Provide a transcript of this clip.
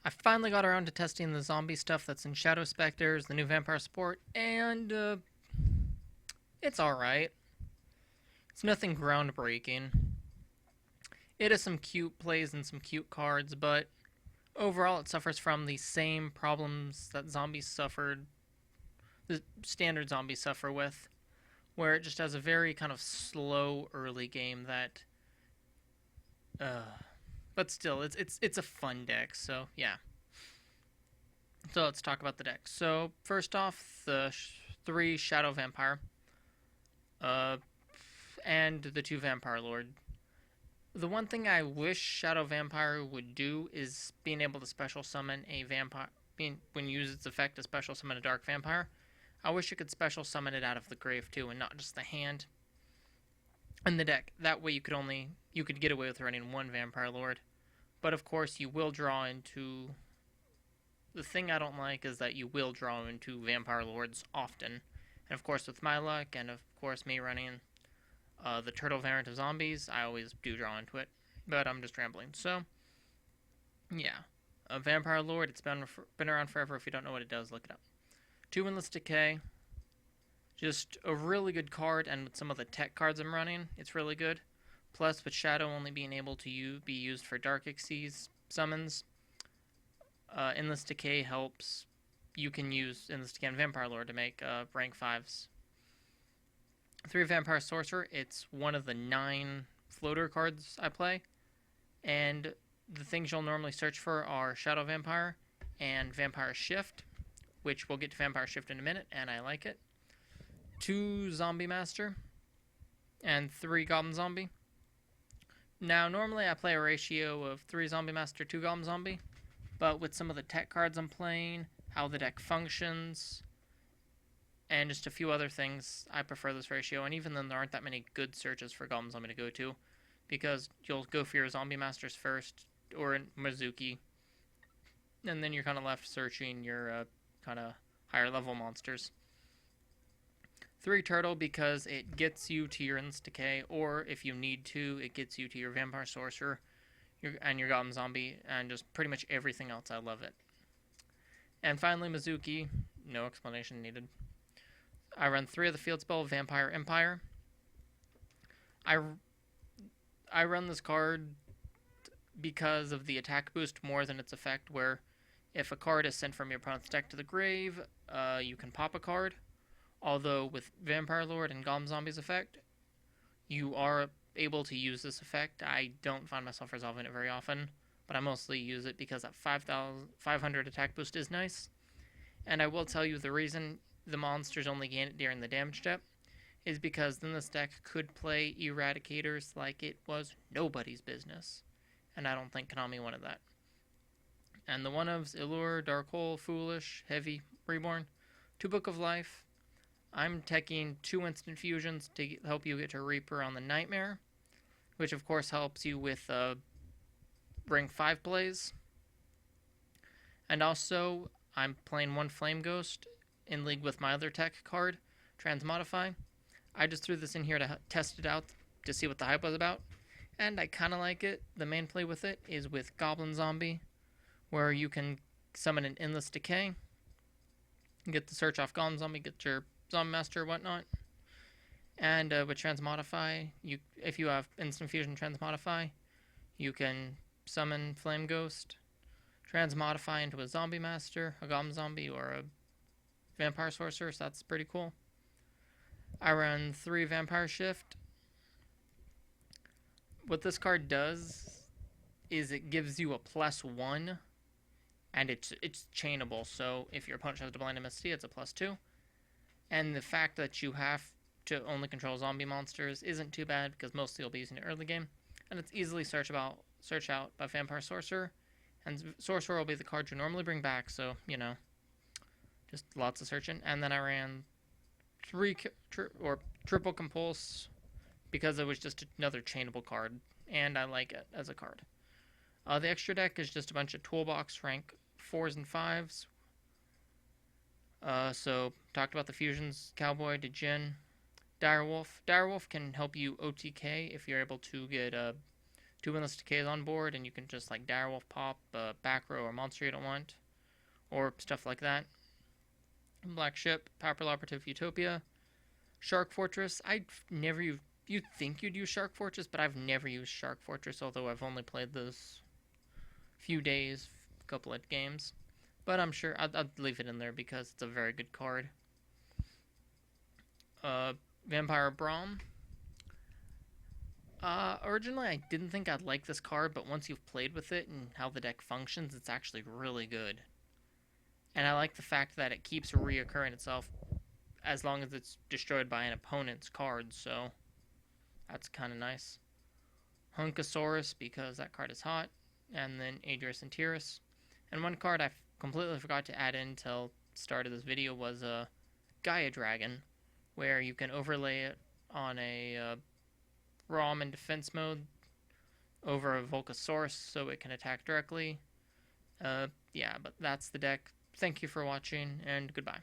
I finally got around to testing the zombie stuff that's in Shadow Specters, the new vampire support, and it's alright. It's nothing groundbreaking. It has some cute plays and some cute cards, but overall it suffers from the same problems that the standard zombies suffer with, where it just has a very kind of slow early game that, uh, but still, it's a fun deck. So yeah. So let's talk about the deck. So first off, the three Shadow Vampire, uh, and the two Vampire Lord. The one thing I wish Shadow Vampire would do is being able to special summon a vampire. When you use its effect to special summon a Dark Vampire, I wish you could special summon it out of the grave too, and not just the hand and the deck. That way you could get away with running one Vampire Lord. But of course, you will draw into. The thing I don't like is that you will draw into Vampire Lords often. And of course, with my luck, and of course, me running the turtle variant of zombies, I always do draw into it. But I'm just rambling. So, yeah. A Vampire Lord, it's been around forever. If you don't know what it does, look it up. 2 Endless Decay. Just a really good card, and with some of the tech cards I'm running, it's really good. Plus, with Shadow only being able to be used for Dark Xyz summons, Endless Decay helps. You can use Endless Decay and Vampire Lord to make rank 5s. 3 Vampire Sorcerer, it's one of the 9 floater cards I play. And the things you'll normally search for are Shadow Vampire and Vampire Shift, which we'll get to Vampire Shift in a minute, and I like it. 2 Zombie Master and 3 Goblin Zombie. Now, normally I play a ratio of 3 Zombie Master, 2 Goblin Zombie. But with some of the tech cards I'm playing, how the deck functions, and just a few other things, I prefer this ratio. And even then, there aren't that many good searches for Goblin Zombie to go to, because you'll go for your Zombie Masters first, or Mizuki, and then you're kind of left searching your kind of higher level monsters. 3 Turtle, because it gets you to your Endless Decay, or if you need to, it gets you to your Vampire Sorcerer, and your Goblin Zombie, and just pretty much everything else. I love it. And finally, Mizuki. No explanation needed. I run 3 of the field spell, Vampire Empire. I run this card because of the attack boost more than its effect, where if a card is sent from your opponent's deck to the grave, you can pop a card. Although with Vampire Lord and Goblin Zombie's effect, you are able to use this effect. I don't find myself resolving it very often, but I mostly use it because that 500 attack boost is nice. And I will tell you the reason the monsters only gain it during the damage step is because then this deck could play Eradicators like it was nobody's business. And I don't think Konami wanted that. And the one-ofs, Allure, Dark Hole, Foolish, Heavy, Reborn, 2 Book of Life. I'm teching 2 instant fusions to help you get to Reaper on the Nightmare, which of course helps you with rank 5 plays. And also, I'm playing 1 Flame Ghost in league with my other tech card, Transmodify. I just threw this in here to test it out to see what the hype was about, and I kind of like it. The main play with it is with Goblin Zombie, where you can summon an Endless Decay, get the search off Goblin Zombie, get your Zombie Master or whatnot. And with Transmodify, if you have Instant Fusion Transmodify, you can summon Flame Ghost, Transmodify into a Zombie Master, a Goblin Zombie, or a Vampire Sorcerer, so that's pretty cool. I run 3 Vampire Shift. What this card does is it gives you a +1, and it's chainable, so if your opponent has a Blind MST, it's a +2. And the fact that you have to only control zombie monsters isn't too bad, because mostly you'll be using it early game, and it's easily search out by Vampire Sorcerer, and Sorcerer will be the card you normally bring back, so, you know, just lots of searching. And then I ran 3 Triple Compulse, because it was just another chainable card, and I like it as a card. The extra deck is just a bunch of toolbox rank 4s and 5s. So, talked about the fusions, Cowboy, Djinn, Direwolf. Direwolf can help you OTK if you're able to get 2 Endless Decays on board, and you can just like Direwolf pop, back row, or monster you don't want, or stuff like that. Black Ship, Powerful Operative Utopia, Shark Fortress. I've never used. You'd think you'd use Shark Fortress, but I've never used Shark Fortress, although I've only played those few days, couple of games. But I'm sure I'd leave it in there because it's a very good card. Vampire Braum. Originally, I didn't think I'd like this card, but once you've played with it and how the deck functions, it's actually really good. And I like the fact that it keeps reoccurring itself as long as it's destroyed by an opponent's card, so that's kind of nice. Hunkosaurus, because that card is hot, and then Adris and Tyrus. And one card I completely forgot to add in until start of this video was a Gaia Dragon, where you can overlay it on a ROM in defense mode over a Volcasaurus so it can attack directly. Yeah, but that's the deck. Thank you for watching, and goodbye.